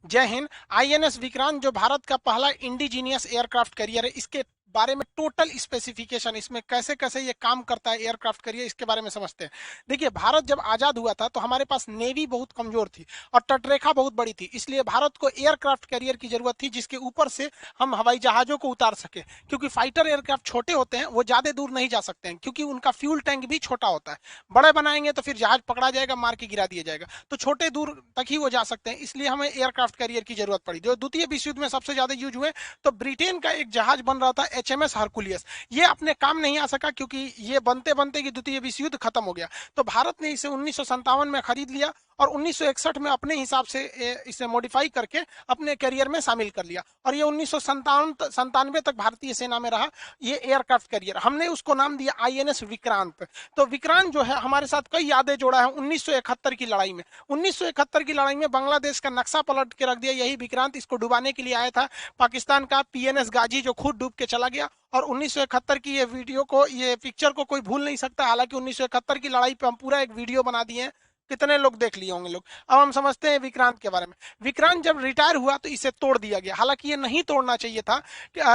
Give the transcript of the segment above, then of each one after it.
जय हिंद। आईएनएस विक्रांत जो भारत का पहला इंडिजीनियस एयरक्राफ्ट कैरियर है, इसके बारे में टोटल स्पेसिफिकेशन, इसमें कैसे कैसे ये काम करता है एयरक्राफ्ट कैरियर, इसके बारे में समझते हैं। देखिए, भारत जब आजाद हुआ था तो हमारे पास नेवी बहुत कमजोर थी और तटरेखा बहुत बड़ी थी, इसलिए भारत को एयरक्राफ्ट कैरियर की जरूरत थी जिसके ऊपर से हम हवाई जहाजों को उतार सके। क्योंकि फाइटर एयरक्राफ्ट छोटे होते हैं, वो ज्यादा दूर नहीं जा सकते हैं क्योंकि उनका फ्यूल टैंक भी छोटा होता है। बड़े बनाएंगे तो फिर जहाज पकड़ा जाएगा, मार के गिरा दिया जाएगा। तो छोटे दूर तक ही वो जा सकते हैं, इसलिए हमें एयरक्राफ्ट कैरियर की जरूरत पड़ी। जो द्वितीय विश्व युद्ध में सबसे ज्यादा यूज हुए, तो ब्रिटेन का एक जहाज बन रहा था एचएमएस हरकुलियस, ये अपने काम नहीं आ सका क्योंकि ये बनते बनते कि द्वितीय विश्व युद्ध खत्म हो गया। तो भारत ने इसे 1957 में खरीद लिया और 1961 में अपने हिसाब से इसे मॉडिफाई करके अपने कैरियर में शामिल कर लिया और ये 1997 तक भारतीय सेना में रहा। ये एयरक्राफ्ट कैरियर हमने उसको नाम दिया आईएनएस विक्रांत। तो विक्रांत जो है हमारे साथ कई यादें जोड़ा है 1971 की लड़ाई में। 1971 की लड़ाई में बांग्लादेश का नक्शा पलट के रख दिया यही विक्रांत, इसको डुबाने के लिए आया था पाकिस्तान का पीएनएस गाजी, जो खुद डूब के चला गया। और 1971 की ये वीडियो को, ये पिक्चर को कोई भूल नहीं सकता। हालांकि 1971 की लड़ाई पे हम पूरा एक वीडियो बना दिए हैं, कितने लोग देख लिए होंगे लोग। अब हम समझते हैं विक्रांत के बारे में। विक्रांत जब रिटायर हुआ तो इसे तोड़ दिया गया, हालांकि ये नहीं तोड़ना चाहिए था,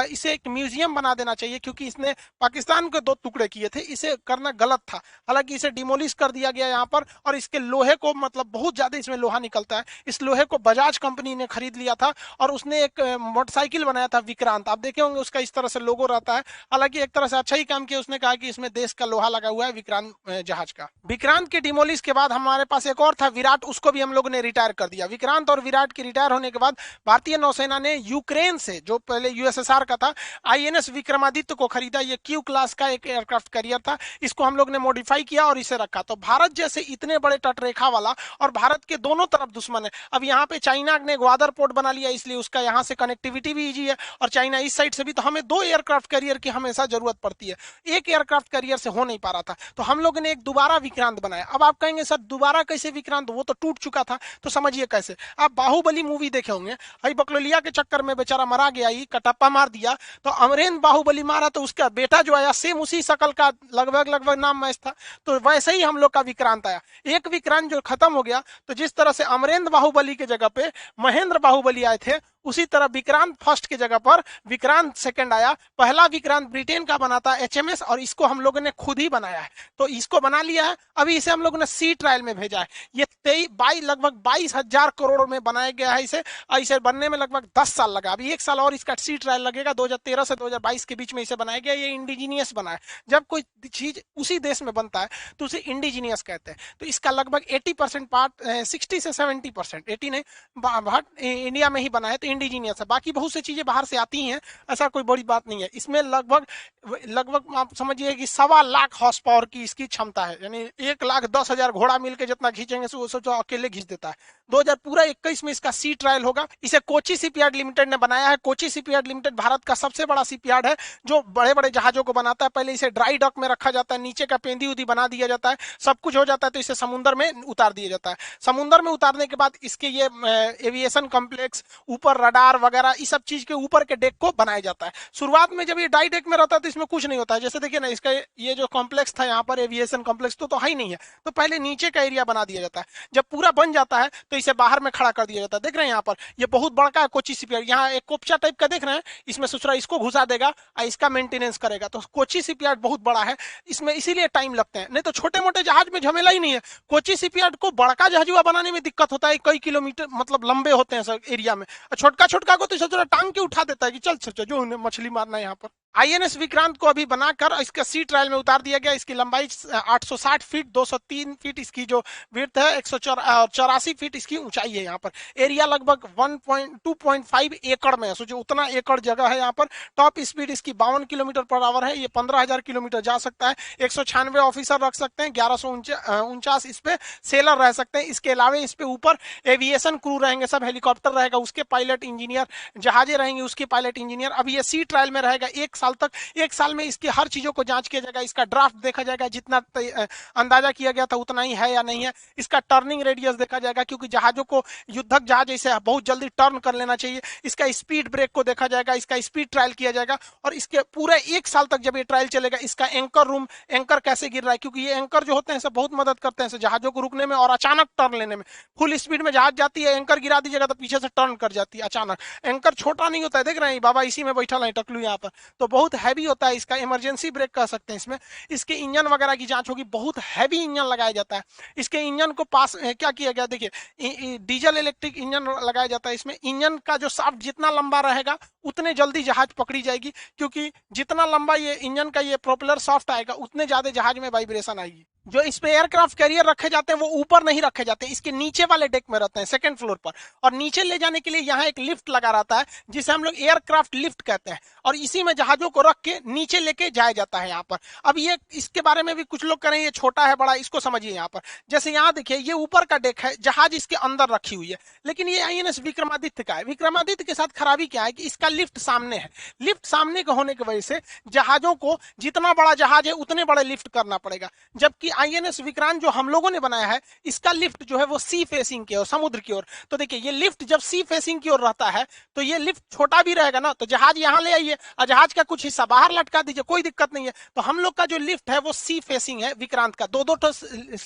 इसे एक म्यूजियम बना देना चाहिए क्योंकि इसने पाकिस्तान के दो टुकड़े किए थे, इसे करना गलत था। हालांकि इसे डिमोलिश कर दिया गया यहाँ पर और इसके लोहे को, मतलब बहुत ज्यादा इसमें लोहा निकलता है, इस लोहे को बजाज कंपनी ने खरीद लिया था और उसने एक मोटरसाइकिल बनाया था विक्रांत। आप देखे होंगे उसका इस तरह से लोगो रहता है। हालांकि एक तरह से अच्छा ही काम किया, उसने कहा कि इसमें देश का लोहा लगा हुआ है विक्रांत जहाज का। विक्रांत के डिमोलिश के बाद हमारे पास एक और था विराट, उसको भी हम लोगों ने रिटायर कर दिया। विक्रांत और विराट के रिटायर होने के बाद भारतीय नौसेना ने यूक्रेन से, जो पहले यूएसएसआर का था, आईएनएस विक्रमादित्य को खरीदा। ये क्यू क्लास का एक एयरक्राफ्ट कैरियर था, इसको हम लोग ने मॉडिफाई किया और इसे रखा। तो भारत जैसे इतने बड़े तटरेखा वाला, और भारत के दोनों तरफ दुश्मन है। अब यहाँ पे चाइना ने ग्वादर पोर्ट बना लिया, इसलिए उसका यहाँ से कनेक्टिविटी भी इजी है और चाइना इस साइड से भी। तो हमें दो एयरक्राफ्ट कैरियर की हमेशा जरूरत पड़ती है, एक एयरक्राफ्ट कैरियर से हो नहीं पा रहा था। तो हम लोगों ने एक दोबारा विक्रांत बनाया। अब आप कहेंगे सर दोबारा कैसे विक्रांत, वो तो टूट चुका था। तो समझिए कैसे। आप बाहुबली मूवी देखे होंगे, हई बकलोलिया के चक्कर में बेचारा मरा गया, ही कटप्पा मार दिया। तो अमरेंद्र बाहुबली मारा तो उसका बेटा जो आया सेम उसी शकल का, लगभग लगभग नाम मैच था। तो वैसे ही हम लोग का विक्रांत आया। एक विक्रांत जो खत्म हो गया, तो जिस तरह से अमरेंद्र बाहुबली के जगह पे महेंद्र बाहुबली आए थे, उसी तरह विक्रांत फर्स्ट की जगह पर विक्रांत सेकंड आया। पहला विक्रांत ब्रिटेन का बना था एचएमएस, और इसको हम लोगों ने खुद ही बनाया है। तो इसको बना लिया है, अभी इसे हम लोगों ने सी ट्रायल में भेजा है। ये 22 करोड़ में बनाया गया है इसे, और इसे बनने में लगभग 10 साल लगा। अभी 1 साल और इसका सी ट्रायल लगेगा। 2013 से 2022 के बीच में इसे बनाया गया। ये इंडिजीनियस बना है। जब कोई चीज उसी देश में बनता है तो उसे इंडिजीनियस कहते हैं। तो इसका लगभग 80% पार्ट, 60 से 70%, 80 नहीं, इंडिया में ही बना है, तो इंडिजीनियस है। बाकी बहुत सी चीजें बाहर से आती हैं, ऐसा कोई बड़ी बात नहीं है। इसमें लगभग लगभग आप समझिए कि 1.25 हॉर्स पावर की इसकी क्षमता है, यानी 1,10,000 घोड़ा मिलकर जितना खींचेंगे सोचो अकेले खींच देता है। 2021 में इसका सी ट्रायल होगा। इसे कोची शिपयार्ड लिमिटेड ने बनाया है। कोची शिपयार्ड लिमिटेड भारत का सबसे बड़ा शिपयार्ड है जो बड़े बड़े जहाजों को बनाता है। पहले इसे ड्राई डॉक में रखा जाता है, नीचे का पेंदी उदी बना दिया जाता है, सब कुछ हो जाता है, तो इसे समुद्र में उतार दिया जाता है। समुद्र में उतारने के बाद इसके ये एविएशन कॉम्प्लेक्स, ऊपर रडार वगैरह, इस सब चीज के ऊपर के डेक को बनाया जाता है। शुरुआत में जब ये ड्राई डेक में रहता है तो इसमें कुछ नहीं होता है। जैसे देखिए ना, इसका ये जो कॉम्प्लेक्स था यहाँ पर एविएशन कॉम्प्लेक्स, तो है ही नहीं है। तो पहले नीचे का एरिया बना दिया जाता है। जब पूरा बन जाता है तो इसे बाहर में खड़ा कर दिया जाता है। देख रहे हैं यहाँ पर, ये बहुत बड़का है कोची शिपयार्ड। यहाँ एक कोपचा टाइप का देख रहे हैं, इसमें सुसरा इसको घुसा देगा और इसका मेंटेनेंस करेगा। तो कोची शिपयार्ड बहुत बड़ा है, इसमें इसीलिए टाइम लगते हैं। नहीं तो छोटे मोटे जहाज में झमेला ही नहीं है। कोची शिपयार्ड को बड़का जहाजुआ बनाने में दिक्कत होता है, कई किलोमीटर मतलब लंबे होते हैं सर एरिया में। छोटका छोटका को तो सोचो टांग के उठा देता है कि चल चल जो उन्हें मछली मारना है यहाँ पर। आईएनएस विक्रांत को अभी बनाकर इसका सी ट्रायल में उतार दिया गया। इसकी लंबाई 860 फीट, 203 फीट इसकी जो विड्थ है, 184 फीट इसकी ऊंचाई है। यहाँ पर एरिया लगभग 2.5 एकड़ में है। सोचो उतना एकड़ जगह है यहाँ पर। टॉप स्पीड इसकी 52 किलोमीटर पर आवर है। ये 15,000 किलोमीटर जा सकता है। 196 ऑफिसर रख सकते हैं, 1149 इस पे सेलर रह सकते हैं। इसके अलावा इस पे ऊपर एविएशन क्रू रहेंगे, सब हेलीकॉप्टर रहेगा, उसके पायलट इंजीनियर, जहाजें रहेंगी उसके पायलट इंजीनियर। अभी ये सी ट्रायल में रहेगा। 1 साल तक, 1 साल में इसकी हर चीजों को जांच किया जाएगा, इसका ड्राफ्ट देखा जाएगा, जितना अंदाजा किया गया था उतना ही है या नहीं है, इसका टर्निंग रेडियस देखा जाएगा, क्योंकि जहाजों को युद्धक जहाज ऐसे बहुत जल्दी टर्न कर लेना चाहिए, इसका स्पीड ब्रेक को देखा जाएगा, इसका स्पीड ट्रायल किया जाएगा, और इसके पूरे 1 साल तक जब ये ट्रायल चलेगा, इसका एंकर रूम, एंकर कैसे गिर रहा है, क्योंकि ये एंकर जो होते हैं सब बहुत मदद करते हैं जहाजों को रुकने में और अचानक टर्न लेने में। फुल स्पीड में जहाज जाती है, एंकर गिरा दीजिएगा तो पीछे से टर्न कर जाती है अचानक। एंकर छोटा नहीं होता है, देख रहे हैं बाबा इसी में बैठा है टकलू यहाँ पर, तो बहुत हैवी होता है, इसका इमरजेंसी ब्रेक कह सकते हैं इसमें। इसके इंजन वगैरह की जांच होगी, बहुत हैवी इंजन लगाया जाता है इसके। इंजन को पास क्या किया गया, देखिए डीजल इलेक्ट्रिक इंजन लगाया जाता है इसमें। इंजन का जो शाफ्ट जितना लंबा रहेगा उतने जल्दी जहाज पकड़ी जाएगी, क्योंकि जितना लंबा ये इंजन का ये प्रोपेलर शाफ्ट आएगा उतने ज्यादा जहाज में वाइब्रेशन आएगी। जो इस पे एयरक्राफ्ट कैरियर रखे जाते हैं वो ऊपर नहीं रखे जाते, इसके नीचे वाले डेक में रहते हैं, सेकंड फ्लोर पर। और नीचे ले जाने के लिए यहाँ एक लिफ्ट लगा रहता है जिसे हम लोग एयरक्राफ्ट लिफ्ट कहते हैं, और इसी में जहाजों को रख के नीचे लेके जाया जाता है यहाँ पर। अब ये इसके बारे में भी कुछ लोग करें ये छोटा है बड़ा, इसको समझिए यहाँ पर। जैसे यहाँ देखिए ये ऊपर का डेक है, जहाज इसके अंदर रखी हुई है, लेकिन ये आईएनएस विक्रमादित्य का है। विक्रमादित्य के साथ खराबी क्या है कि इसका लिफ्ट सामने है। लिफ्ट सामने का होने की वजह से जहाजों को जितना बड़ा जहाज है उतने बड़े लिफ्ट करना पड़ेगा, जबकि आईएनएस विक्रांत जो हम लोगों ने बनाया है इसका लिफ्ट जो है वो सी फेसिंग की ओर, समुद्र की ओर। तो देखिए ये लिफ्ट जब सी फेसिंग की ओर रहता है तो ये लिफ्ट छोटा भी रहेगा ना, तो जहाज यहाँ ले आइए और जहाज का कुछ हिस्सा बाहर लटका दीजिए, कोई दिक्कत नहीं है। तो हम लोग का जो लिफ्ट है वो सी फेसिंग है विक्रांत का, दो दो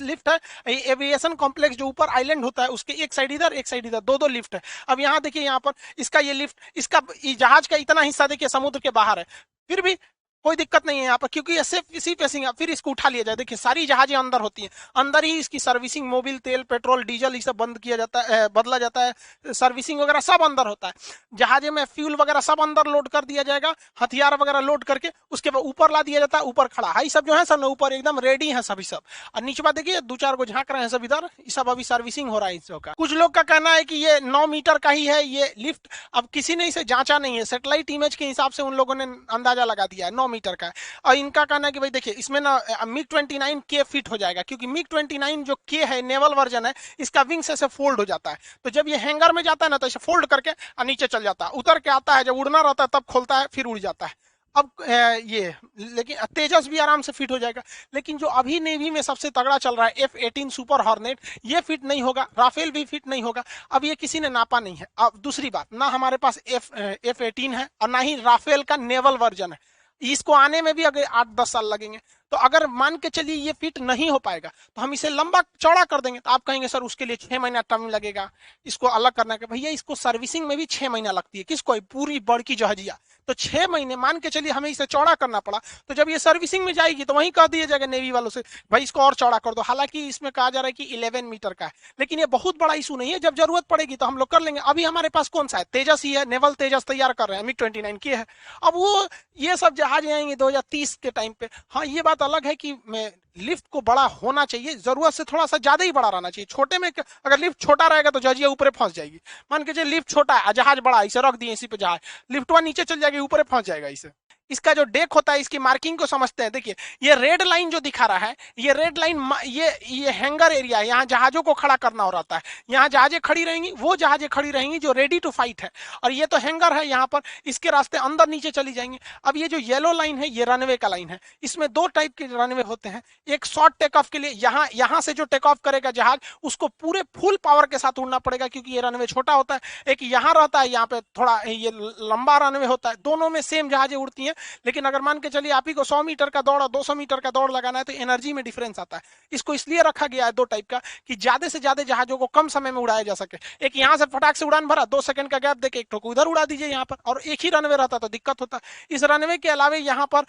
लिफ्ट है। एविएशन कॉम्प्लेक्स जो ऊपर आइलैंड होता है उसके एक साइड इधर एक साइड इधर, दो लिफ्ट है। अब यहाँ देखिए यहाँ पर इसका ये लिफ्ट, इसका जहाज का इतना हिस्सा देखिए समुद्र के बाहर है, फिर भी कोई दिक्कत नहीं है यहाँ पर, क्योंकि ये सिर्फ इसी फेसिंग है। फिर इसको उठा लिया जाए, देखिए सारी जहाजें अंदर होती हैं, अंदर ही इसकी सर्विसिंग, मोबिल तेल पेट्रोल डीजल ये सब बंद किया जाता है, बदला जाता है, सर्विसिंग वगैरह सब अंदर होता है। जहाजे में फ्यूल वगैरह सब अंदर लोड कर दिया जाएगा, हथियार वगैरह लोड करके उसके बाद ऊपर ला दिया जाता है। ऊपर खड़ा है सब जो है सब ऊपर एकदम रेडी है सभी सब, और नीचे बात देखिए 2-4 को झांक रहे हैं सब इधर, सब अभी सर्विसिंग हो रहा है इसका। कुछ लोग का कहना है कि ये 9 मीटर का ही है ये लिफ्ट, अब किसी ने इसे जांचा नहीं है, सैटेलाइट इमेज के हिसाब से उन लोगों ने अंदाजा लगा दिया है 9 मीटर का है। इनका कहना है कि भाई देखिए इसमें ना मिग 29 के फिट हो जाएगा, क्योंकि मिग 29 जो के है नेवल वर्जन है, इसका विंग्स ऐसे फोल्ड हो जाता है, तो जब ये हैंगर में जाता है ना तो इसे फोल्ड करके नीचे चल जाता है, उतर के आता है, जब उड़ना रहता है तब खोलता है फिर उड़ जाता है। अब ये लेकिन तेजस भी आराम से फिट हो जाएगा, लेकिन जो अभी नेवी में सबसे तगड़ा चल रहा है F-18 सुपर हॉर्नेट, ये फिट नहीं होगा, राफेल भी फिट नहीं होगा। अब ये किसी ने नापा नहीं है। अब दूसरी बात, ना हमारे पास F-18 है और ना ही राफेल का नेवल वर्जन है, इसको आने में भी अगर 8-10 साल लगेंगे। तो अगर मान के चलिए ये फिट नहीं हो पाएगा तो हम इसे लंबा चौड़ा कर देंगे, तो आप कहेंगे सर उसके लिए 6 महीना टाइम लगेगा इसको अलग करना के। भैया इसको सर्विसिंग में भी 6 महीना लगती है, किसको, पूरी बड़की जहाजिया, तो 6 महीने मान के चलिए हमें इसे चौड़ा करना पड़ा, तो जब ये सर्विसिंग में जाएगी तो वहीं कह दिया जाएगा नेवी वालों से भाई इसको और चौड़ा कर दो। हालांकि इसमें कहा जा रहा है कि 11 मीटर का है, लेकिन ये बहुत बड़ा इशू नहीं है, जब जरूरत पड़ेगी तो हम लोग कर लेंगे। अभी हमारे पास कौन सा है, तेजस ही है, नेवल तेजस तैयार कर रहे हैं, मिग 29 की है। अब वो ये सब जहाज आएंगे 2030 के टाइम पे। हाँ ये बात अलग है कि लिफ्ट को बड़ा होना चाहिए, जरूरत से थोड़ा सा ज्यादा ही बड़ा रहना चाहिए। छोटे में अगर लिफ्ट छोटा रहेगा तो जहाजिया ऊपर फंस जाएगी। मान के चलिए लिफ्ट छोटा है, जहाज बड़ा है, इसे रख दिए इसी पे जहाज, लिफ्टवा नीचे चल जाएगी, ऊपर फंस जाएगा इसे। इसका जो डेक होता है इसकी मार्किंग को समझते हैं। देखिए ये रेड लाइन जो दिखा रहा है, ये रेड लाइन ये हैंगर एरिया है, यहाँ जहाजों को खड़ा करना हो रहता है, यहाँ जहाजें खड़ी रहेंगी, वो जहाजें खड़ी रहेंगी जो रेडी टू फाइट है, और ये तो हैंगर है यहाँ पर, इसके रास्ते अंदर नीचे चली जाएंगे। अब ये जो येलो लाइन है ये रनवे का लाइन है, इसमें 2 टाइप के रनवे होते हैं। एक शॉर्ट टेक ऑफ के लिए, यहाँ से जो टेक ऑफ करेगा जहाज उसको पूरे फुल पावर के साथ उड़ना पड़ेगा क्योंकि ये रनवे छोटा होता है। एक यहाँ रहता है, यहाँ पे थोड़ा ये लंबा रनवे होता है, दोनों में सेम जहाजें उड़ती हैं। लेकिन अगर मान के चलिए आप ही को 100 मीटर का दौड़ और 200 मीटर का दौड़ लगाना है तो एनर्जी में डिफरेंस आता है। इसको इसलिए रखा गया है 2 टाइप का कि ज्यादा से ज्यादा जहाजों को कम समय में उड़ाया जा सके। एक यहाँ से फटाक से उड़ान भरा, 2 सेकंड का गैप देके एक ठोक उधर उड़ा दीजिए यहाँ पर, और एक ही रनवे रहता तो दिक्कत होता। इस रनवे के अलावा यहाँ पर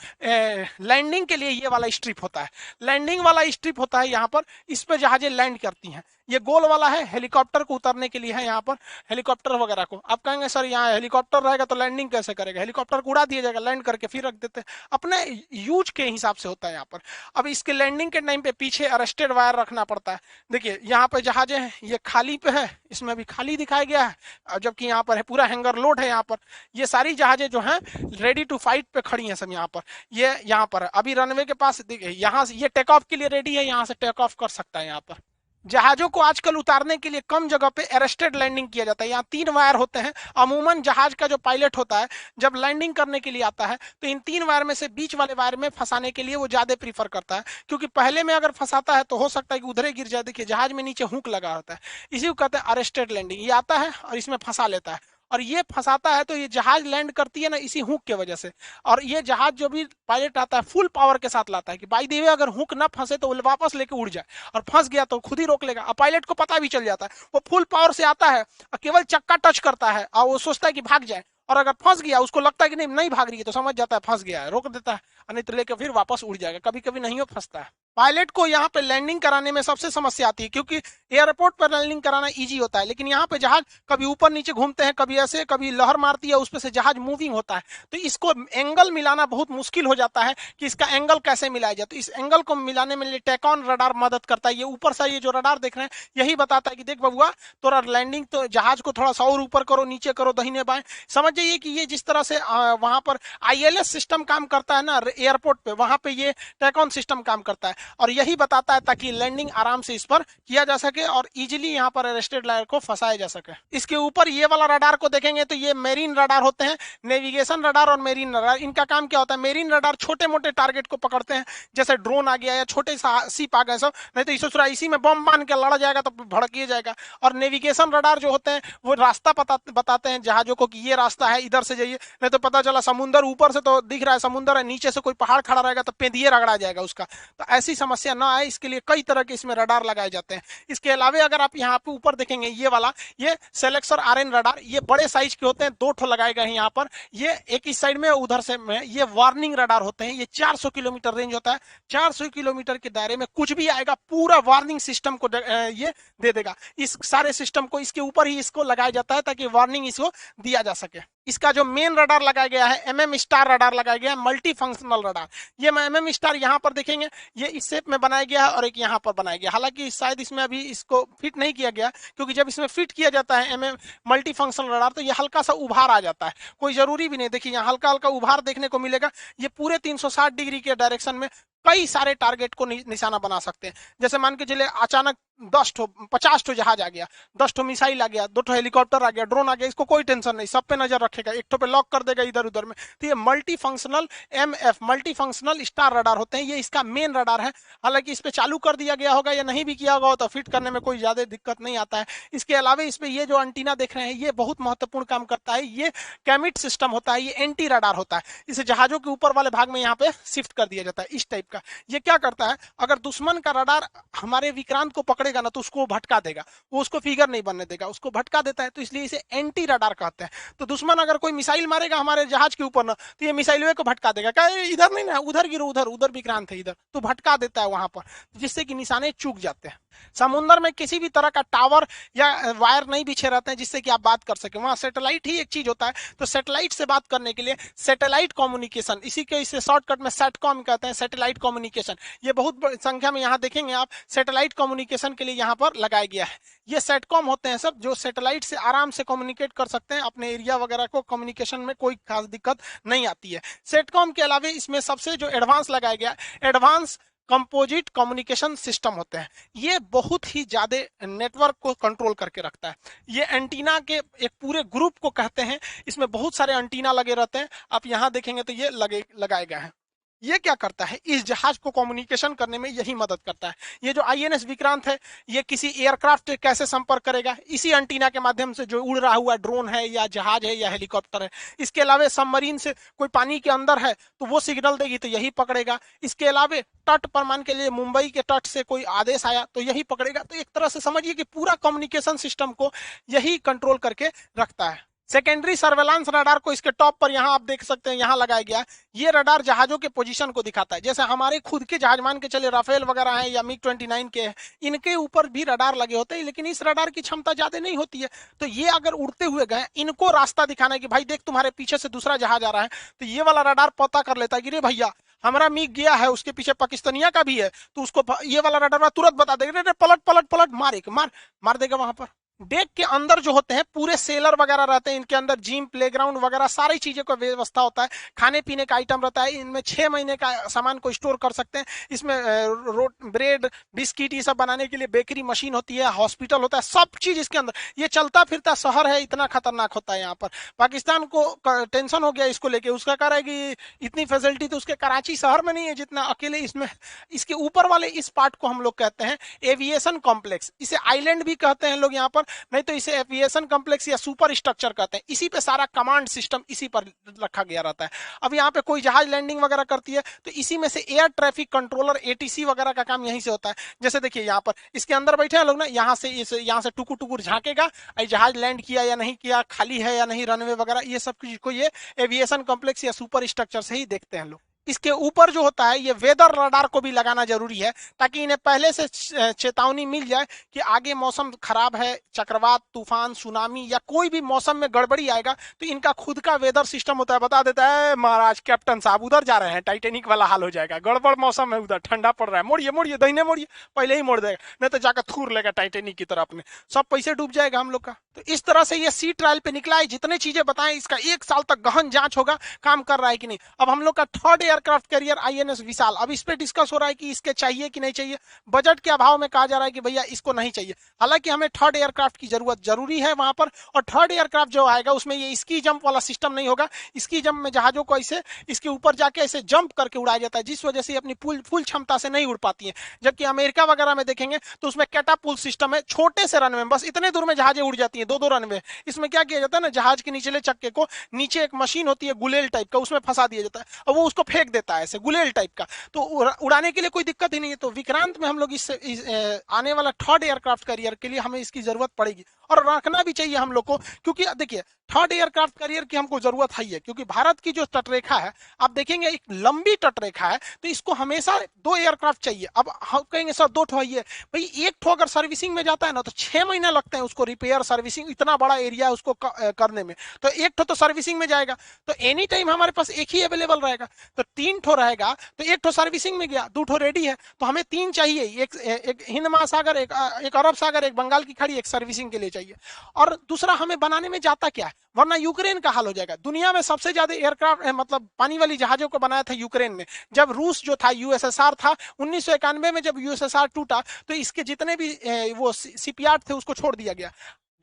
लैंडिंग के लिए ये वाला स्ट्रिप होता है, लैंडिंग वाला स्ट्रिप होता है यहाँ पर, इस पर जहाजें लैंड करती हैं। ये गोल वाला है हेलीकॉप्टर को उतरने के लिए है, यहाँ पर हेलीकॉप्टर वगैरह को। आप कहेंगे सर यहाँ हेलीकॉप्टर रहेगा तो लैंडिंग कैसे करेगा, हेलीकॉप्टर को उड़ा दिया जाएगा, लैंड करके फिर रख देते हैं, अपने यूज के हिसाब से होता है यहाँ पर। अब इसके लैंडिंग के टाइम पे पीछे अरेस्टेड वायर रखना पड़ता है। देखिए यहाँ पे जहाजें हैं, ये खाली पे है, इसमें भी खाली दिखाया गया है, जबकि यहाँ पर है पूरा हैंगर लोड है। यहाँ पर ये सारी जहाजें जो हैं रेडी टू फाइट पे खड़ी हैं सब। यहाँ पर ये यहाँ पर अभी रनवे के पास देखिए, यहाँ से ये टेक ऑफ के लिए रेडी है, यहाँ से टेक ऑफ कर सकता है यहाँ पर। जहाजों को आजकल उतारने के लिए कम जगह पे अरेस्टेड लैंडिंग किया जाता है। यहाँ 3 वायर होते हैं। अमूमन जहाज का जो पायलट होता है जब लैंडिंग करने के लिए आता है तो इन 3 वायर में से बीच वाले वायर में फंसाने के लिए वो ज्यादा प्रीफर करता है, क्योंकि पहले में अगर फंसाता है तो हो सकता है कि उधरे गिर जाए। देखिए जहाज में नीचे हुक लगा होता है, इसी को कहते हैं अरेस्टेड लैंडिंग। ये आता है और इसमें फंसा लेता है, और ये फंसाता है तो ये जहाज लैंड करती है ना इसी हुक के वजह से। और ये जहाज जो भी पायलट आता है फुल पावर के साथ लाता है कि बाई द वे अगर हुक ना फंसे तो वो वापस लेके उड़ जाए, और फंस गया तो खुद ही रोक लेगा। और पायलट को पता भी चल जाता है, वो फुल पावर से आता है और केवल चक्का टच करता है और वो सोचता है कि भाग जाए, और अगर फंस गया उसको लगता है कि नहीं नहीं भाग रही है तो समझ जाता है फंस गया है, रोक देता है, और नहीं तो लेकर फिर वापस उड़ जाएगा। कभी कभी नहीं हो फंसता है। पायलट को यहाँ पे लैंडिंग कराने में सबसे समस्या आती है, क्योंकि एयरपोर्ट पर लैंडिंग कराना इजी होता है, लेकिन यहाँ पे जहाज कभी ऊपर नीचे घूमते हैं, कभी ऐसे, कभी लहर मारती है, उस पर से जहाज मूविंग होता है, तो इसको एंगल मिलाना बहुत मुश्किल हो जाता है कि इसका एंगल कैसे मिलाया जाए। तो इस एंगल को मिलाने में टेकॉन रडार मदद करता है। ये ऊपर से ये जो रडार देख रहे हैं यही बताता है कि देख बबुआ तोरा लैंडिंग, तो जहाज को थोड़ा सा और ऊपर करो, नीचे करो, दाहिने बाएं। समझ जाइए कि ये जिस तरह से वहां पर आईएलएस सिस्टम काम करता है ना एयरपोर्ट पे, वहां पे ये टेकॉन सिस्टम काम करता है, और यही बताता है ताकि लैंडिंग आराम से इस पर किया जा सके और इजीली यहाँ पर अरेस्टेड लायर को फंसाया जा सके। इसके ऊपर ये वाला रडार को देखेंगे तो ये मेरीन रडार होते हैं, नेविगेशन रडार और मेरीन रडार। इनका काम क्या होता है, मेरीन रडार छोटे मोटे टारगेट को पकड़ते हैं, जैसे ड्रोन आ गया या छोटे शिप आ गए सब, नहीं तो इसे इसी में बम बांध के लड़ा जाएगा तो भड़किए जाएगा। और नेविगेशन रडार जो होते हैं वो रास्ता बताते हैं जहाजों को कि ये रास्ता है, इधर से जाइए, नहीं तो पता चला समुंदर ऊपर से तो दिख रहा है समुंदर है, नीचे से कोई पहाड़ खड़ा रहेगा तो पेंदिए रगड़ा जाएगा उसका। तो ऐसी समस्या ना आए इसके लिए कई तरह के इसमें रडार लगाए जाते हैं। इसके अलावा अगर आप यहाँ पे ऊपर देखेंगे ये वाला, ये सेलेक्सर आरएन रडार, ये बड़े साइज के होते हैं, 2 ठो लगाए गए हैं यहाँ पर। ये एक इस साइड में उधर से में, ये वार्निंग रडार होते हैं। ये 400 किलोमीटर रेंज होता है। 400 किलोमीटर के दायरे में कुछ भी आएगा पूरा वार्निंग सिस्टम को ये दे देगा। इस सारे सिस्टम को इसके ऊपर ही इसको लगाया जाता है ताकि वार्निंग इसको दिया जा सके। इसका जो मेन रडार लगाया गया है एमएम स्टार रडार लगाया गया है, मल्टी फंक्शनल रडार। ये एमएम स्टार यहाँ पर देखेंगे ये इस शेप में बनाया गया है और एक यहाँ पर बनाया गया, हालांकि शायद इसमें अभी इसको फिट नहीं किया गया, क्योंकि जब इसमें फिट किया जाता है एमएम मल्टी फंक्शनल रडार तो ये हल्का सा उभार आ जाता है। कोई जरूरी भी नहीं, देखिए यहाँ हल्का हल्का उभार देखने को मिलेगा। ये पूरे 360 डिग्री के डायरेक्शन में कई सारे टारगेट को निशाना बना सकते हैं। जैसे मान के चले अचानक 10 ठो 50 ठो जहाज आ गया, 10 ठो मिसाइल आ गया, 2 ठो हेलीकॉप्टर आ गया, ड्रोन आ गया, इसको कोई टेंशन नहीं, सब पे नजर रखेगा, एक ठो पे लॉक कर देगा इधर उधर में। तो ये multi functional MF multi functional star radar होते हैं, ये इसका मेन रडार है। हालांकि इस पे चालू कर दिया गया होगा या नहीं भी किया होगा तो फिट करने में कोई ज्यादा दिक्कत नहीं आता है। इसके अलावा इसमें ये जो एंटीना देख रहे हैं ये बहुत महत्वपूर्ण काम करता है। ये कैमिट सिस्टम होता है, ये एंटी रडार होता है। इसे जहाजों के ऊपर वाले भाग में यहाँ पे शिफ्ट कर दिया जाता है इस टाइप का। ये क्या करता है, अगर दुश्मन का रडार हमारे विक्रांत को पकड़ेगा ना तो उसको भटका देगा, वो उसको फिगर नहीं बनने देगा, उसको भटका देता है, तो इसलिए इसे एंटी रडार कहते हैं। तो दुश्मन अगर कोई मिसाइल मारेगा हमारे जहाज के ऊपर ना तो ये मिसाइल को भटका देगा, क्या इधर नहीं ना, उधर गिरो, उधर उधर विक्रांत है इधर, तो भटका देता है वहां पर, जिससे कि निशाने चूक जाते हैं। समुद्र में किसी भी तरह का टावर या वायर नहीं बिछे रहते हैं जिससे कि आप बात कर सके, वहां सैटेलाइट ही एक चीज होता है। तो सैटेलाइट से बात करने के लिए सैटेलाइट कम्युनिकेशन, इसी के इसे शॉर्टकट में सैटकॉम कहते हैं, सैटेलाइट कम्युनिकेशन, ये बहुत संख्या में यहाँ देखेंगे आप सैटेलाइट कम्युनिकेशन के लिए यहाँ पर लगाया गया है। ये सेटकॉम होते हैं सब, जो सैटेलाइट से आराम से कम्युनिकेट कर सकते हैं अपने एरिया वगैरह को, कम्युनिकेशन में कोई खास दिक्कत नहीं आती है। सेटकॉम के अलावा इसमें सबसे जो एडवांस लगाया गया, एडवांस कंपोजिट कम्युनिकेशन सिस्टम होते हैं। ये बहुत ही ज्यादा नेटवर्क को कंट्रोल करके रखता है। ये एंटीना के एक पूरे ग्रुप को कहते हैं, इसमें बहुत सारे एंटीना लगे रहते हैं। आप यहाँ देखेंगे तो ये लगाए गए हैं। ये क्या करता है, इस जहाज को कम्युनिकेशन करने में यही मदद करता है। ये जो आईएनएस विक्रांत है ये किसी एयरक्राफ्ट से कैसे संपर्क करेगा, इसी एंटीना के माध्यम से, जो उड़ रहा हुआ ड्रोन है या जहाज है या हेलीकॉप्टर है। इसके अलावा सबमरीन से कोई पानी के अंदर है तो वो सिग्नल देगी तो यही पकड़ेगा। इसके अलावा तट पर मान के लिए मुंबई के तट से कोई आदेश आया तो यही पकड़ेगा। तो एक तरह से समझिए कि पूरा कम्युनिकेशन सिस्टम को यही कंट्रोल करके रखता है। सेकेंडरी सर्वेलांस रडार को इसके टॉप पर यहाँ आप देख सकते हैं, यहाँ लगाया गया। ये रडार जहाजों के पोजीशन को दिखाता है। जैसे हमारे खुद के जहाज मान के चले राफेल वगैरह हैं या मिग 29 के हैं, इनके ऊपर भी रडार लगे होते हैं, लेकिन इस रडार की क्षमता ज्यादा नहीं होती है। तो ये अगर उड़ते हुए गए, इनको रास्ता दिखाना है कि भाई देख तुम्हारे पीछे से दूसरा जहाज आ रहा है, तो ये वाला रडार पता कर लेता है कि रे भैया हमारा मिग गया है, उसके पीछे पाकिस्तानिया का भी है, तो उसको ये वाला रडार तुरंत बता देगा, पलट पलट पलट, मार देगा वहां पर। डेक के अंदर जो होते हैं पूरे सेलर वगैरह रहते हैं, इनके अंदर जिम प्लेग्राउंड वगैरह सारी चीजें का व्यवस्था होता है, खाने पीने का आइटम रहता है, इनमें 6 महीने का सामान को स्टोर कर सकते हैं। इसमें ब्रेड बिस्किट ये सब बनाने के लिए बेकरी मशीन होती है, हॉस्पिटल होता है, सब चीज इसके अंदर। ये चलता फिरता शहर है, इतना खतरनाक होता है यहाँ पर। पाकिस्तान को टेंशन हो गया इसको लेके, उसका कह रहा है कि इतनी फैसिलिटी तो उसके कराची शहर में नहीं है जितना अकेले इसमें। इसके ऊपर वाले इस पार्ट को हम लोग कहते हैं एविएशन कॉम्प्लेक्स, इसे आइलैंड भी कहते हैं लोग यहाँ पर, नहीं तो इसे एविएशन कॉम्प्लेक्स या सुपर स्ट्रक्चर कहते हैं। इसी पे सारा कमांड सिस्टम इसी पर रखा गया रहता है। अब यहाँ पे कोई जहाज लैंडिंग वगैरह करती है तो इसी में से एयर ट्रैफिक कंट्रोलर एटीसी वगैरह का काम यहीं से होता है। जैसे देखिए यहाँ पर इसके अंदर बैठे हैं लोग ना, यहाँ से टुकुर टुकुर झांकेगा जहाज लैंड किया या नहीं किया, खाली है या नहीं रनवे वगैरह, ये सब चीज को ये एविएशन कॉम्प्लेक्स या सुपर स्ट्रक्चर से ही देखते हैं लोग। इसके ऊपर जो होता है ये वेदर रडार को भी लगाना जरूरी है, ताकि इन्हें पहले से चेतावनी मिल जाए कि आगे मौसम खराब है, चक्रवात तूफान सुनामी या कोई भी मौसम में गड़बड़ी आएगा, तो इनका खुद का वेदर सिस्टम होता है, बता देता है महाराज कैप्टन साहब उधर जा रहे हैं, टाइटेनिक वाला हाल हो जाएगा, गड़बड़ मौसम है, उधर ठंडा पड़ रहा है, मोड़िए मोड़िए दाहिने मोड़िए, पहले ही मोड़ देगा, नहीं तो जाकर थूर लेगा टाइटेनिक की तरह अपने, सब पैसे डूब जाएगा हम लोग का। तो इस तरह से ये सी ट्रायल पे निकला है, जितने चीजें बताएं इसका 1 साल तक गहन जांच होगा काम कर रहा है कि नहीं। अब हम लोग का थर्ड एयरक्राफ्ट कैरियर आईएनएस विशाल, अब इस पे डिस्कस हो रहा है कि इसके चाहिए कि नहीं चाहिए। बजट के अभाव में कहा जा रहा है कि भैया इसको नहीं चाहिए, हालांकि हमें थर्ड एयरक्राफ्ट की जरूरत जरूरी है वहां पर। और थर्ड एयरक्राफ्ट जो आएगा उसमें ये स्की जंप वाला सिस्टम नहीं होगा, स्की जंप में जहाजों को ऐसे इसके ऊपर जाके ऐसे जंप करके उड़ाया जाता है, जिस वजह से अपनी फुल क्षमता से नहीं उड़ पाती है। जबकि अमेरिका वगैरह में देखेंगे तो उसमें कैटापुल सिस्टम है, छोटे से रनवे बस इतने दूर में जहाजें उड़ जाती है, 2-2 रनवे। इसमें क्या किया जाता है ना, जहाज के निचले चक्के को नीचे एक मशीन होती है गुलेल टाइप का, उसमें फंसा दिया जाता है और वो उसको फेंक देता है ऐसे गुलेल टाइप का, तो उड़ाने के लिए कोई दिक्कत ही नहीं है। तो विक्रांत में हम लोग आने वाला थर्ड एयरक्राफ्ट कैरियर के लिए हमें इसकी जरूरत पड़ेगी और रखना भी चाहिए हम लोग को, क्योंकि देखिए थर्ड एयरक्राफ्ट कैरियर की हमको जरूरत है, क्योंकि भारत की जो तटरेखा है आप देखेंगे एक लंबी तटरेखा है, तो इसको हमेशा 2 एयरक्राफ्ट चाहिए। अब हम कहेंगे सर 2 ठो है भाई, एक ठो अगर सर्विसिंग में जाता है ना तो 6 महीने लगते हैं उसको रिपेयर सर्विसिंग, इतना बड़ा एरिया है उसको करने में, तो एक ठो तो सर्विसिंग में जाएगा, तो एनी टाइम हमारे पास एक ही अवेलेबल रहेगा। तो 3 ठो रहेगा तो एक ठो सर्विसिंग में गया, 2 ठो रेडी है, तो हमें 3 चाहिए, एक हिंद महासागर, एक अरब सागर, एक बंगाल की खाड़ी, एक सर्विसिंग के लिए चाहिए। और दूसरा हमें बनाने में जाता क्या है, वरना यूक्रेन का हाल हो जाएगा। दुनिया में सबसे ज्यादा एयरक्राफ्ट मतलब पानी वाली जहाजों को बनाया था यूक्रेन में, जब रूस जो था यूएसएसआर था, 1991 में जब यूएसएसआर टूटा तो इसके जितने भी वो शिपयार्ड थे उसको छोड़ दिया गया।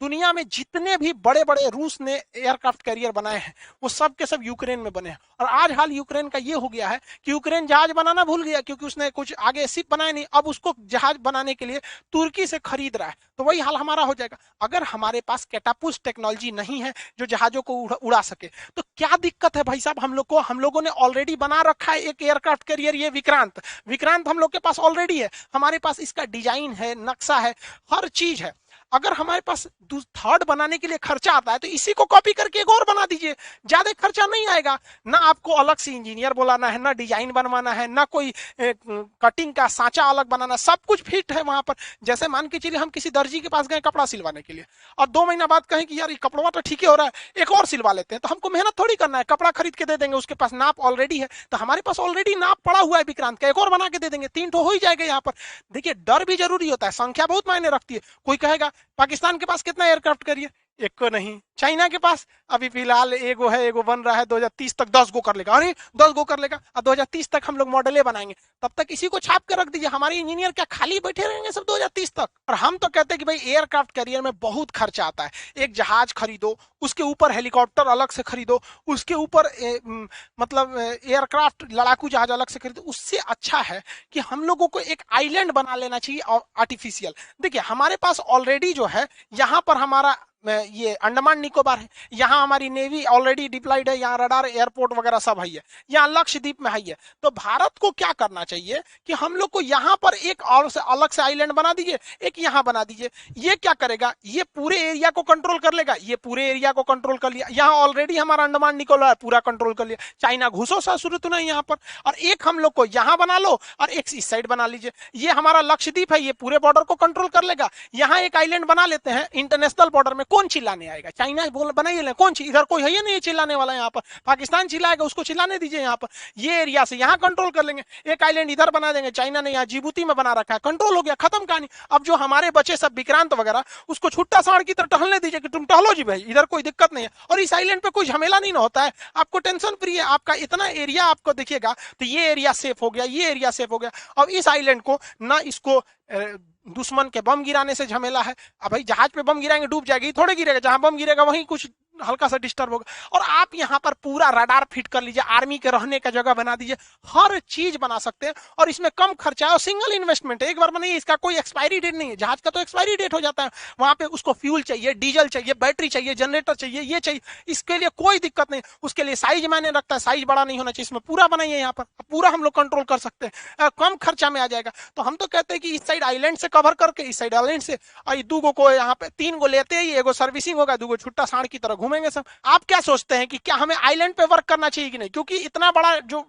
दुनिया में जितने भी बड़े बड़े रूस ने एयरक्राफ्ट कैरियर बनाए हैं वो सब के सब यूक्रेन में बने हैं। और आज हाल यूक्रेन का ये हो गया है कि यूक्रेन जहाज बनाना भूल गया, क्योंकि उसने कुछ आगे शिप बनाए नहीं, अब उसको जहाज बनाने के लिए तुर्की से खरीद रहा है। तो वही हाल हमारा हो जाएगा अगर हमारे पास कैटापुल्ट टेक्नोलॉजी नहीं है जो जहाजों को उड़ा सके। तो क्या दिक्कत है भाई साहब, हम लोगों ने ऑलरेडी बना रखा है एक एयरक्राफ्ट कैरियर, ये विक्रांत हम लोग के पास ऑलरेडी है, हमारे पास इसका डिजाइन है, नक्शा है, हर चीज है। अगर हमारे पास थर्ड बनाने के लिए खर्चा आता है तो इसी को कॉपी करके एक और बना दीजिए, ज्यादा खर्चा नहीं आएगा, ना आपको अलग से इंजीनियर बुलाना है, ना डिजाइन बनवाना है, ना कोई कटिंग का सांचा अलग बनाना, सब कुछ फिट है वहां पर। जैसे मान के चलिए हम किसी दर्जी के पास गए कपड़ा सिलवाने के लिए और 2 महीना बाद कहें कि यार ये कपड़ा तो ठीक ही हो रहा है, एक और सिलवा लेते हैं, तो हमको मेहनत थोड़ी करना है, कपड़ा खरीद के दे देंगे, उसके पास नाप ऑलरेडी है, तो हमारे पास ऑलरेडी नाप पड़ा हुआ है विक्रांत का, एक और बना के दे देंगे, 3 ठो हो ही जाएगा यहाँ पर। देखिए डर भी जरूरी होता है, संख्या बहुत मायने रखती है। कोई कहेगा पाकिस्तान के पास कितना एयरक्राफ्ट कैरियर, एक को नहीं, चाइना के पास अभी फिलहाल एगो है, एगो बन रहा है, 2030 तक 10 गो कर लेगा, अरे 10 गो कर लेगा, और 2030 तक हम लोग मॉडलें बनाएंगे, तब तक इसी को छाप के रख दीजिए, हमारे इंजीनियर क्या खाली बैठे रहेंगे सब 2030 तक। और हम तो कहते हैं कि भाई एयरक्राफ्ट कैरियर में बहुत खर्चा आता है, एक जहाज खरीदो, उसके ऊपर हेलीकॉप्टर अलग से खरीदो, उसके ऊपर मतलब एयरक्राफ्ट लड़ाकू जहाज अलग से खरीदो, उससे अच्छा है कि हम लोगों को एक आइलैंड बना लेना चाहिए आर्टिफिशियल। देखिए हमारे पास ऑलरेडी जो है यहाँ पर हमारा ये अंडमान निकोबार है, यहाँ हमारी नेवी ऑलरेडी डिप्लॉयड है, यहाँ रडार एयरपोर्ट वगैरह सब है, यहाँ लक्षद्वीप में है। तो भारत को क्या करना चाहिए कि हम लोग को यहाँ पर एक और से अलग से आइलैंड बना दीजिए, एक यहाँ बना दीजिए। ये क्या करेगा, ये पूरे एरिया को कंट्रोल कर लेगा, ये पूरे एरिया को कंट्रोल कर लिया, यहाँ ऑलरेडी हमारा अंडमान निकोबार पूरा कंट्रोल कर लिया, चाइना घुसो सा शुरू तो नहीं यहाँ पर, और एक हम लोग को यहाँ बना लो और एक इस साइड बना लीजिए, ये हमारा लक्षद्वीप है, ये पूरे बॉर्डर को कंट्रोल कर लेगा। यहाँ एक आइलैंड बना लेते हैं इंटरनेशनल बॉर्डर में, कौन चिल्लाने आएगा? चाइना बोल बनाइए ले, कौन इधर कोई है ही नहीं चिल्लाने वाला। यहाँ पर पाकिस्तान चिल्लाएगा, उसको चिल्लाने दीजिए। यहाँ पर ये एरिया से यहाँ कंट्रोल कर लेंगे, एक आइलैंड इधर बना देंगे। चाइना ने यहाँ जिबूती में बना रखा है, कंट्रोल हो गया, खत्म कहानी। अब जो हमारे बच्चे सब विक्रांत वगैरह, उसको छुट्टा सांड की तरह टहलने दीजिए कि तुम टहलो जी भाई, इधर कोई दिक्कत नहीं है। और इस आइलैंड पे कोई झमेला नहीं ना होता है, आपको टेंशन फ्री है। आपका इतना एरिया आपको देखिएगा तो ये एरिया सेफ हो गया, ये एरिया सेफ हो गया। अब इस आइलैंड को ना इसको दुश्मन के बम गिराने से झमेला है। अब भाई जहाज पे बम गिराएंगे डूब जाएगी, थोड़े गिरेगा, जहां बम गिरेगा वहीं कुछ हल्का सा डिस्टर्ब होगा। और आप यहाँ पर पूरा रडार फिट कर लीजिए, आर्मी के रहने का जगह बना दीजिए, हर चीज बना सकते हैं। और इसमें कम खर्चा है और सिंगल इन्वेस्टमेंट है, एक बार बनाइए, इसका कोई एक्सपायरी डेट नहीं है। जहाज का तो एक्सपायरी डेट हो जाता है, वहां पे उसको फ्यूल चाहिए, डीजल चाहिए, बैटरी चाहिए, जनरेटर चाहिए, ये चाहिए, इसके लिए कोई दिक्कत नहीं। उसके लिए साइज मायने रखता है, साइज बड़ा नहीं होना चाहिए। इसमें पूरा बनाइए, यहाँ पर पूरा हम लोग कंट्रोल कर सकते हैं, कम खर्चा में आ जाएगा। तो हम तो कहते हैं कि इस साइड आइलैंड से कवर करके, इस साइड आइलैंड से, और दूगो को यहाँ पे 3 गो लेते ही, एगो सर्विसिंग होगा, दूगो छुट्टा सांड की तरह घूमेंगे सब। आप क्या सोचते हैं कि क्या हमें आइलैंड पे वर्क करना चाहिए कि नहीं? क्योंकि इतना बड़ा जो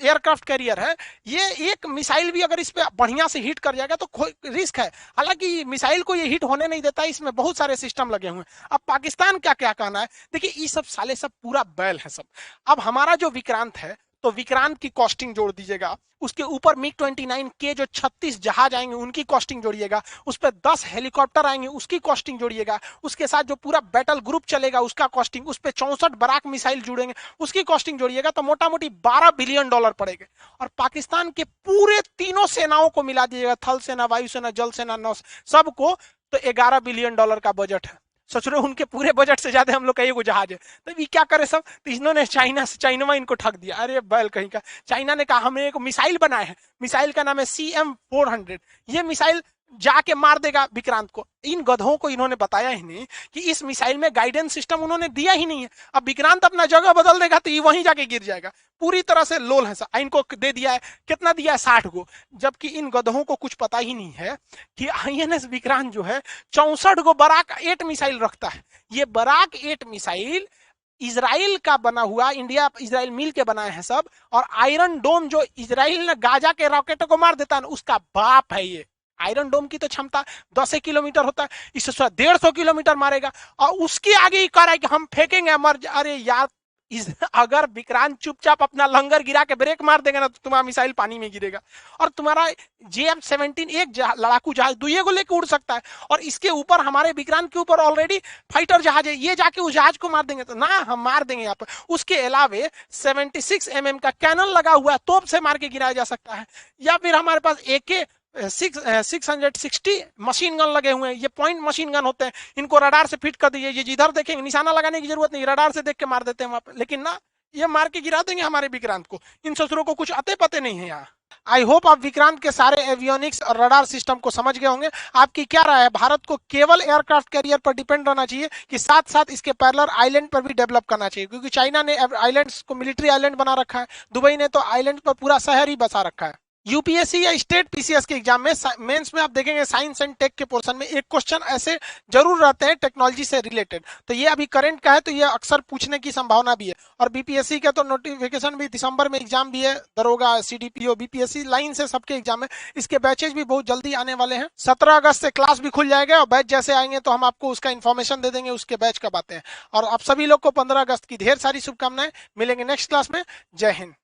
एयरक्राफ्ट कैरियर है, ये एक मिसाइल भी अगर इस पे बढ़िया से हिट कर जाएगा तो कोई रिस्क है। हालांकि मिसाइल को ये हिट होने नहीं देता है, इसमें बहुत सारे सिस्टम लगे हुए हैं। अब पाकिस्तान क्या क्या कहना है, देखिए ये सब साले सब पूरा बैल है सब। अब हमारा जो विक्रांत है, तो विक्रांत की कॉस्टिंग जोड़ दीजिएगा, उसके ऊपर मिग 29 के जो 36 जहाज आएंगे उनकी कॉस्टिंग जोड़िएगा, उस पर 10 हेलीकॉप्टर आएंगे उसकी कॉस्टिंग जोड़िएगा, उसके साथ जो पूरा बैटल ग्रुप चलेगा उसका कॉस्टिंग, उस पर 64 बराक मिसाइल जुड़ेंगे उसकी कॉस्टिंग जोड़िएगा, तो मोटा मोटी $12 बिलियन पड़ेगा। और पाकिस्तान के पूरे तीनों सेनाओं को मिला दीजिएगा, थल सेना, वायुसेना, जल सेना, नौ सबको, तो $11 बिलियन का बजट है। सोच रहे उनके पूरे बजट से ज्यादा हम लोग का एगो जहाज है। तो ये क्या करे सब, तो इन्होंने चाइना इनको ठग दिया। अरे बैल कहीं का, चाइना ने कहा हमने एक मिसाइल बनाया है, मिसाइल का नाम है CM-400, ये मिसाइल जाके मार देगा विक्रांत को। इन गधों को इन्होंने बताया ही नहीं कि इस मिसाइल में गाइडेंस सिस्टम उन्होंने दिया ही नहीं है। अब विक्रांत अपना जगह बदल देगा तो ये वहीं जाके गिर जाएगा। पूरी तरह से लोल है। इनको दे दिया है, कितना दिया है, 60 गो, जबकि इन गधों को कुछ पता ही नहीं है कि INS विक्रांत जो है 64 गो बराक 8 मिसाइल रखता है। ये बराक 8 मिसाइल इजराइल का बना हुआ, इंडिया इजराइल मिल के बनाए हैं सब। और आयरन डोम जो इजराइल ने गाजा के रॉकेटों को मार देता है, उसका बाप है ये। आयरन डोम की तो क्षमता 10 किलोमीटर होता है, इससे 150 किलोमीटर मारेगा। और उसके आगे ही कह रहा है कि हम फेंकेंगे मर। अरे यार, अगर विक्रांत चुपचाप अपना लंगर गिरा के ब्रेक मार देगा ना, तो तुम्हारा मिसाइल पानी में गिरेगा। और तुम्हारा JM-17 एक लड़ाकू जहाज दुइये को लेकर उड़ सकता है, और इसके ऊपर हमारे विक्रांत के ऊपर ऑलरेडी फाइटर जहाज है, ये जाके उस जहाज को मार देंगे तो ना, हम मार देंगे यहाँ पर। उसके अलावे 76 mm का कैनन लगा हुआ है, तोप से मार के गिराया जा सकता है। या फिर हमारे पास AK 660 मशीन गन लगे हुए हैं, ये पॉइंट मशीन गन होते हैं, इनको रडार से फिट कर दीजिए, ये जिधर देखेंगे निशाना लगाने की जरूरत नहीं, रडार से देख के मार देते हैं वहां पे। लेकिन ना, ये मार के गिरा देंगे हमारे विक्रांत को। इन ससुरों को कुछ आते पते नहीं है यहाँ। आई होप आप विक्रांत के सारे एवियोनिक्स और रडार सिस्टम को समझ गए होंगे। आपकी क्या राय है, भारत को केवल एयरक्राफ्ट कैरियर पर डिपेंड रहना चाहिए कि साथ साथ इसके पैरेलल आइलैंड पर भी डेवलप करना चाहिए? क्योंकि चाइना ने आइलैंड्स को मिलिट्री आइलैंड बना रखा है, दुबई ने तो आइलैंड पर पूरा शहर ही बसा रखा है। UPSC या स्टेट PCS के एग्जाम में मेंस में आप देखेंगे साइंस एंड टेक के पोर्शन में एक क्वेश्चन ऐसे जरूर रहते हैं टेक्नोलॉजी से रिलेटेड। तो ये अभी करंट का है, तो ये अक्सर पूछने की संभावना भी है। और BPSC का तो नोटिफिकेशन भी दिसंबर में एग्जाम भी है, दरोगा, CDPO, BPSC लाइन से सबके एग्जाम है। इसके बैचेज भी बहुत जल्दी आने वाले हैं। 17 अगस्त से क्लास भी खुल जाएगा, और बैच जैसे आएंगे तो हम आपको उसका इन्फॉर्मेशन दे देंगे, उसके बैच कब आते हैं। और आप सभी लोग को 15 अगस्त की ढेर सारी शुभकामनाएं। मिलेंगे नेक्स्ट क्लास में। जय हिंद।